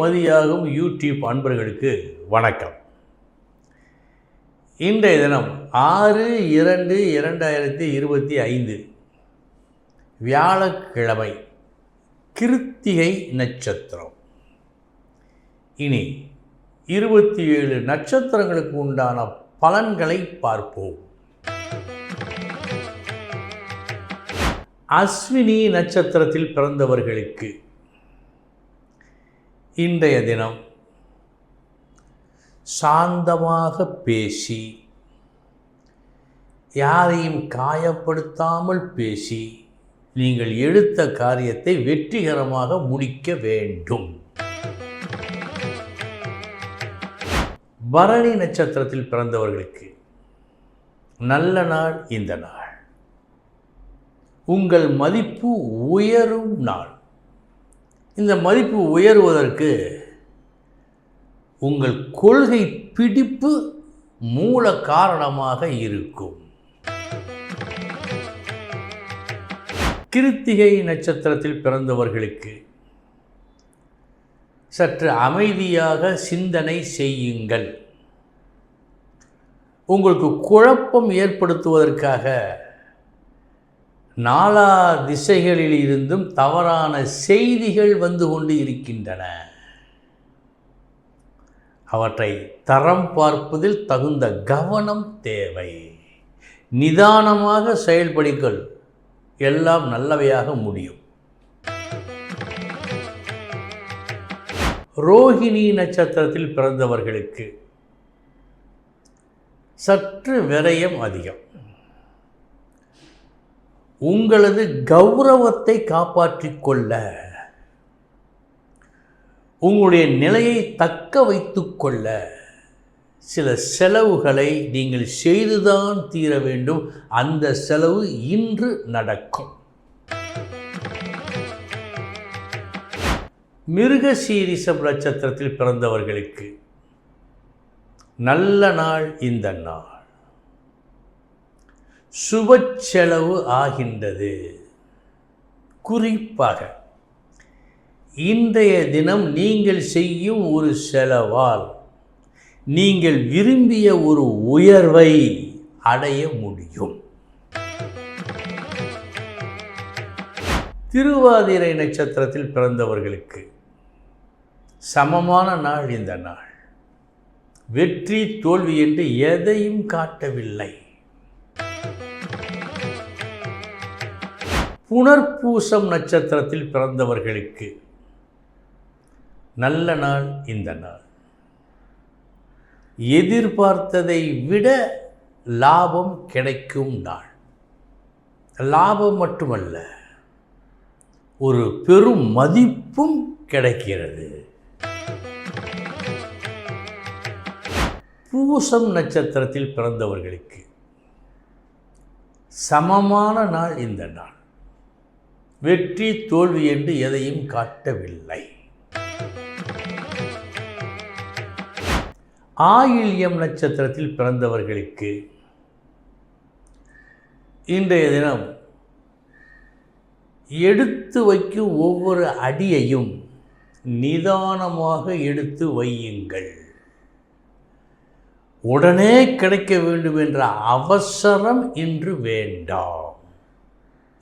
மதியாகும் YouTube அன்பர்களுக்கு வணக்கம். இன்றைய தினம் 6/2/2025 வியாழக்கிழமை, கிருத்திகை நட்சத்திரம். இனி 27 நட்சத்திரங்களுக்கு உண்டான பலன்களை பார்ப்போம். அஸ்வினி நட்சத்திரத்தில் பிறந்தவர்களுக்கு இன்றைய தினம் சாந்தமாக பேசி, யாரையும் காயப்படுத்தாமல் பேசி நீங்கள் எடுத்த காரியத்தை வெற்றிகரமாக முடிக்க வேண்டும். பரணி நட்சத்திரத்தில் பிறந்தவர்களுக்கு நல்ல நாள் இந்த நாள். உங்கள் மதிப்பு உயரும் நாள். இந்த மதிப்பு உயர்வதற்கு உங்கள் கொள்கை பிடிப்பு மூல காரணமாக இருக்கும். கிருத்திகை நட்சத்திரத்தில் பிறந்தவர்களுக்கு சற்று அமைதியாக சிந்தனை செய்யுங்கள். உங்களுக்கு குழப்பம் ஏற்படுத்துவதற்காக நாலா திசைகளில் இருந்தும் தவறான செய்திகள் வந்து கொண்டு இருக்கின்றன. அவற்றை தரம் பார்ப்பதில் தகுந்த கவனம் தேவை. நிதானமாக செயல்படுங்கள், எல்லாம் நல்லவையாக முடியும். ரோகிணி நட்சத்திரத்தில் பிறந்தவர்களுக்கு சற்று விரயம் அதிகம். உங்களது கௌரவத்தை காப்பாற்றிக் கொள்ள, உங்களுடைய நிலையை தக்க வைத்துக் கொள்ள சில செலவுகளை நீங்கள் செய்துதான் தீர வேண்டும். அந்த செலவு இன்று நடக்கும். மிருகசீரிஷம் நட்சத்திரத்தில் பிறந்தவர்களுக்கு நல்ல நாள் இந்த நாள். சுப செலவு ஆகின்றது. குறிப்பாக இன்றைய தினம் நீங்கள் செய்யும் ஒரு செலவால் நீங்கள் விரும்பிய ஒரு உயர்வை அடைய முடியும். திருவாதிரை நட்சத்திரத்தில் பிறந்தவர்களுக்கு சமமான நாள் இந்த நாள். வெற்றி தோல்வி என்று எதையும் காட்டவில்லை. புனர்பூசம் நட்சத்திரத்தில் பிறந்தவர்களுக்கு நல்ல நாள் இந்த நாள். எதிர்பார்த்ததை விட லாபம் கிடைக்கும் நாள். லாபம் மட்டுமல்ல, ஒரு பெரும் மதிப்பும் கிடைக்கிறது. பூசம் நட்சத்திரத்தில் பிறந்தவர்களுக்கு சமமான நாள் இந்த நாள். வெற்றி தோல்வி என்று எதையும் காட்டவில்லை. ஆயில்யம் நட்சத்திரத்தில் பிறந்தவர்களுக்கு இன்றைய தினம் எடுத்து வைக்கும் ஒவ்வொரு அடியையும் நிதானமாக எடுத்து வையுங்கள். உடனே கிடைக்க வேண்டும் என்ற அவசரம் இன்று வேண்டாம்.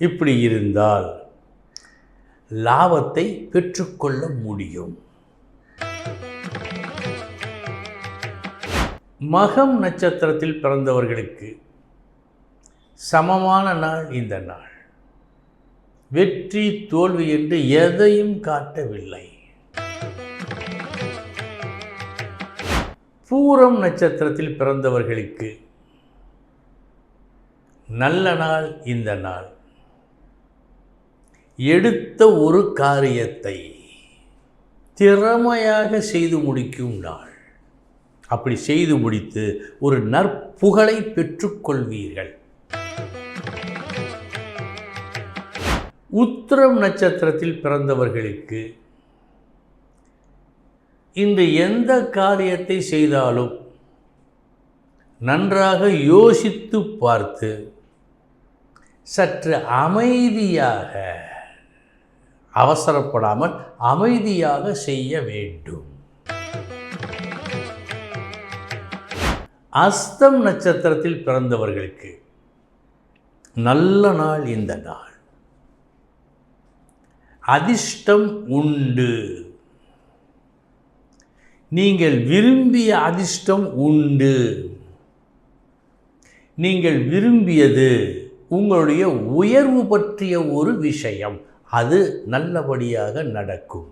இப்படி இருந்தால் லாபத்தை பெற்றுக்கொள்ள முடியும். மகம் நட்சத்திரத்தில் பிறந்தவர்களுக்கு சமமான நாள் இந்த நாள். வெற்றி தோல்வி என்று எதையும் காட்டவில்லை. பூரம் நட்சத்திரத்தில் பிறந்தவர்களுக்கு நல்ல நாள் இந்த நாள். எடுத்த ஒரு காரியத்தை திறமையாக செய்து முடிக்கும் நாள். அப்படி செய்து முடித்து ஒரு நற்புகழை பெற்றுக்கொள்வீர்கள். உத்திரம் நட்சத்திரத்தில் பிறந்தவர்களுக்கு இன்று எந்த காரியத்தை செய்தாலும் நன்றாக யோசித்து பார்த்து சற்று அமைதியாக அவசரப்படாமல் அமைதியாக செய்ய வேண்டும். அஸ்தம் நட்சத்திரத்தில் பிறந்தவர்களுக்கு நல்ல நாள் இந்த நாள். அதிர்ஷ்டம் உண்டு. நீங்கள் விரும்பிய அதிர்ஷ்டம் உண்டு. நீங்கள் விரும்பியது உங்களுடைய உயர்வு பற்றிய ஒரு விஷயம், அது நல்லபடியாக நடக்கும்.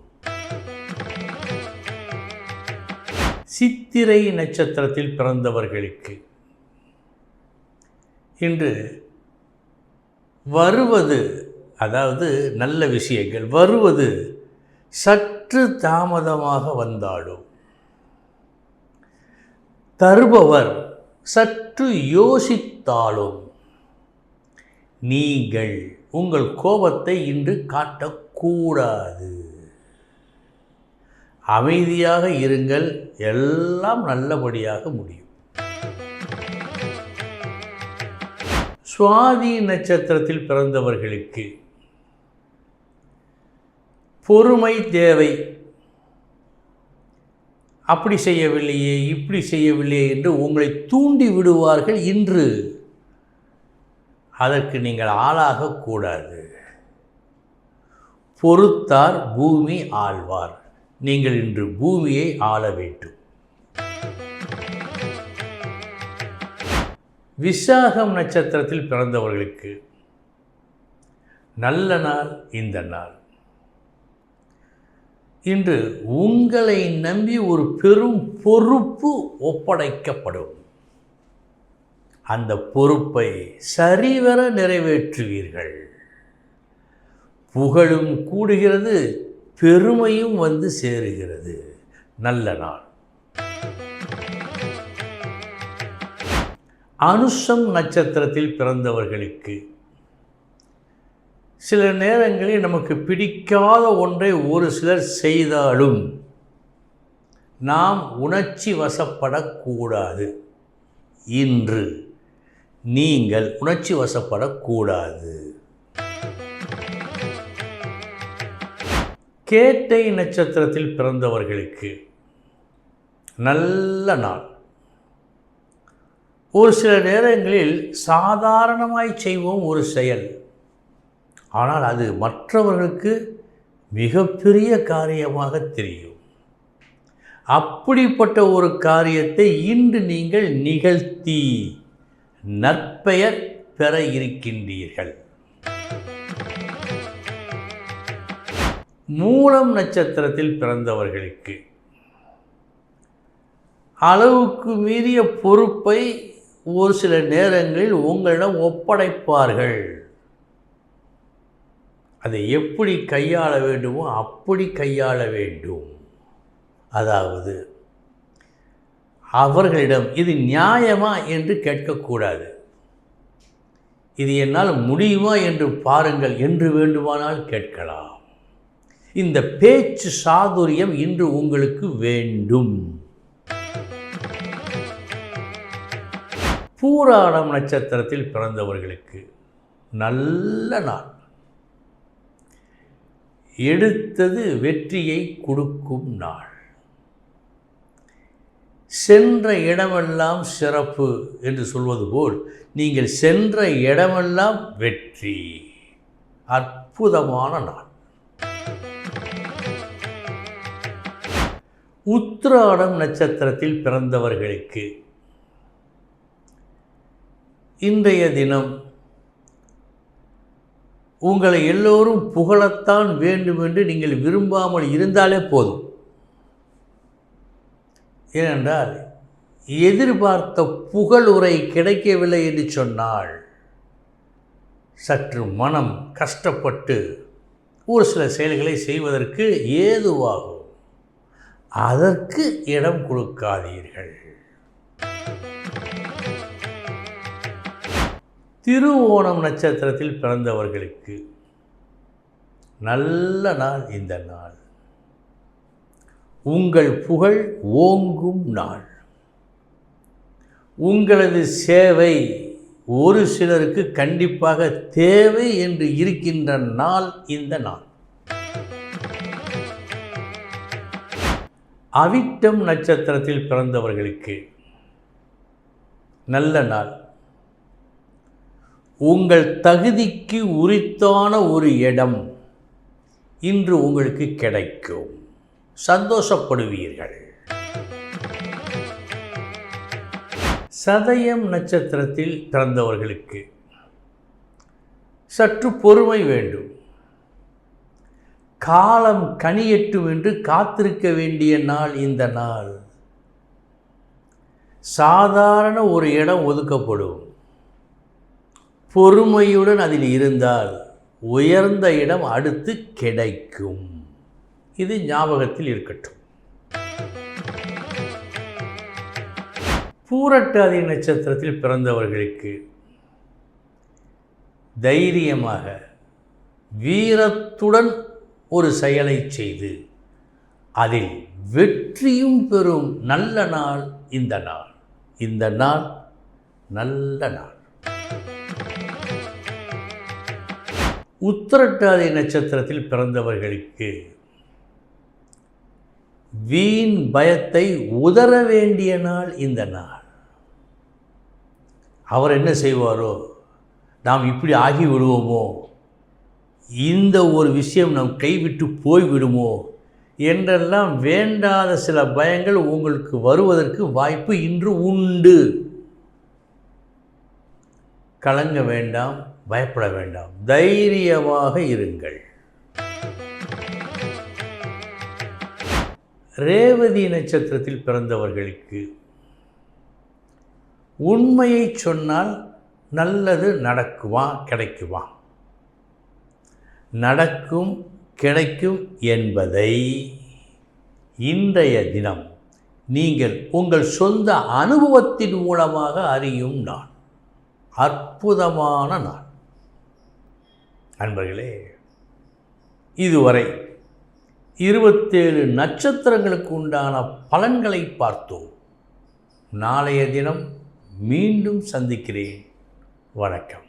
சித்திரை நட்சத்திரத்தில் பிறந்தவர்களுக்கு இன்று வருவது, அதாவது நல்ல விஷயங்கள் வருவது சற்று தாமதமாக வந்தாலும் தருபவர் சற்று யோசித்தாலும் நீங்கள் உங்கள் கோபத்தை இன்று காட்டக்கூடாது. அமைதியாக இருங்கள், எல்லாம் நல்லபடியாக முடியும். சுவாதி நட்சத்திரத்தில் பிறந்தவர்களுக்கு பொறுமை தேவை. அப்படி செய்யவில்லையே, இப்படி செய்யவில்லையே என்று உங்களை தூண்டி விடுவார்கள். இன்று அதற்கு நீங்கள் ஆளாகக்கூடாது. பொறுத்தார் பூமி ஆழ்வார். நீங்கள் இன்று பூமியை ஆள வேண்டும். விசாகம் நட்சத்திரத்தில் பிறந்தவர்களுக்கு நல்ல நாள் இந்த நாள். இன்று உங்களை நம்பி ஒரு பெரும் பொறுப்பு ஒப்படைக்கப்படும். அந்த பொறுப்பை சரிவர நிறைவேற்றுவீர்கள். புகழும் கூடுகிறது, பெருமையும் வந்து சேருகிறது. நல்ல நாள். அனுஷம் நட்சத்திரத்தில் பிறந்தவர்களுக்கு சில நேரங்களில் நமக்கு பிடிக்காத ஒன்றை ஒரு சிலர் செய்தாலும் நாம் உணர்ச்சி வசப்படக்கூடாது. இன்று நீங்கள் உணர்ச்சி வசப்படக்கூடாது. கேட்டை நட்சத்திரத்தில் பிறந்தவர்களுக்கு நல்ல நாள். ஒரு சில நேரங்களில் சாதாரணமாய் செய்வோம் ஒரு செயல், ஆனால் அது மற்றவர்களுக்கு மிகப்பெரிய காரியமாக தெரியும். அப்படிப்பட்ட ஒரு காரியத்தை இன்று நீங்கள் நிகழ்த்தி நற்பெயர் பெற இருக்கின்றீர்கள். மூலம் நட்சத்திரத்தில் பிறந்தவர்களுக்கு அளவுக்கு மீறிய பொறுப்பை ஒரு சில நேரங்களில் உங்களிடம் ஒப்படைப்பார்கள். அதை எப்படி கையாள வேண்டுமோ அப்படி கையாள வேண்டும். அதாவது அவர்களிடம் இது நியாயமா என்று கேட்கக்கூடாது. இது என்னால் முடியுமா என்று பாருங்கள் என்று வேண்டுமானால் கேட்கலாம். இந்த பேச்சு சாதுரியம் இன்று உங்களுக்கு வேண்டும். பூராடம் நட்சத்திரத்தில் பிறந்தவர்களுக்கு நல்ல நாள். எடுத்தது வெற்றியை கொடுக்கும் நாள். சென்ற இடமெல்லாம் சிறப்பு என்று சொல்வது போல் நீங்கள் சென்ற இடமெல்லாம் வெற்றி. அற்புதமான நாள். உத்திராடம் நட்சத்திரத்தில் பிறந்தவர்களுக்கு இன்றைய தினம் உங்களை எல்லோரும் புகழத்தான் வேண்டும் என்று நீங்கள் விரும்பாமல் இருந்தாலே போதும். ஏனென்றால் எதிர்பார்த்த புகழுரை கிடைக்கவில்லை என்று சொன்னால் சற்று மனம் கஷ்டப்பட்டு ஒரு சில செயல்களை செய்வதற்கு ஏதுவாகும். அதற்கு இடம் கொடுக்காதீர்கள். திருவோணம் நட்சத்திரத்தில் பிறந்தவர்களுக்கு நல்ல நாள் இந்த நாள். உங்கள் புகழ் ஓங்கும் நாள். உங்களது சேவை ஒரு சிலருக்கு கண்டிப்பாக தேவை என்று இருக்கின்ற நாள் இந்த நாள். அவிட்டம் நட்சத்திரத்தில் பிறந்தவர்களுக்கு நல்ல நாள். உங்கள் தகுதிக்கு உரித்தான ஒரு இடம் இன்று உங்களுக்கு கிடைக்கும். சந்தோஷப்படுவீர்கள். சதயம் நட்சத்திரத்தில் பிறந்தவர்களுக்கு சற்று பொறுமை வேண்டும். காலம் கனியட்டும் என்று காத்திருக்க வேண்டிய நாள் இந்த நாள். சாதாரண ஒரு இடம் ஒதுக்கப்படும். பொறுமையுடன் அதில் இருந்தால் உயர்ந்த இடம் அடுத்து கிடைக்கும். இது ஞாபகத்தில் இருக்கட்டும். பூரட்டாதி நட்சத்திரத்தில் பிறந்தவர்களுக்கு தைரியமாக வீரத்துடன் ஒரு செயலை செய்து அதில் வெற்றியும் பெறும் நல்ல நாள் இந்த நாள். இந்த நாள் நல்ல நாள். உத்திரட்டாதி நட்சத்திரத்தில் பிறந்தவர்களுக்கு வீண் பயத்தை உதற வேண்டிய நாள் இந்த நாள். அவர் என்ன செய்வாரோ, நாம் இப்படி ஆகி விடுவோமோ, இந்த ஒரு விஷயம் நம் கைவிட்டு போய்விடுமோ என்றெல்லாம் வேண்டாத சில பயங்கள் உங்களுக்கு வருவதற்கு வாய்ப்பு இன்று உண்டு. கலங்க வேண்டாம், பயப்பட வேண்டாம், தைரியமாக இருங்கள். ரேவதி நட்சத்திரத்தில் பிறந்தவர்களுக்கு உண்மையை சொன்னால் நல்லது நடக்குமா கிடைக்குமா, நடக்கும் கிடைக்கும் என்பதை இன்றைய தினம் நீங்கள் உங்கள் சொந்த அனுபவத்தின் மூலமாக அறியும் நாள். அற்புதமான நாள். அன்பர்களே, இதுவரை 27 நட்சத்திரங்களுக்கு உண்டான பலன்களை பார்த்தோம். நாளைய தினம் மீண்டும் சந்திக்கிறேன். வணக்கம்.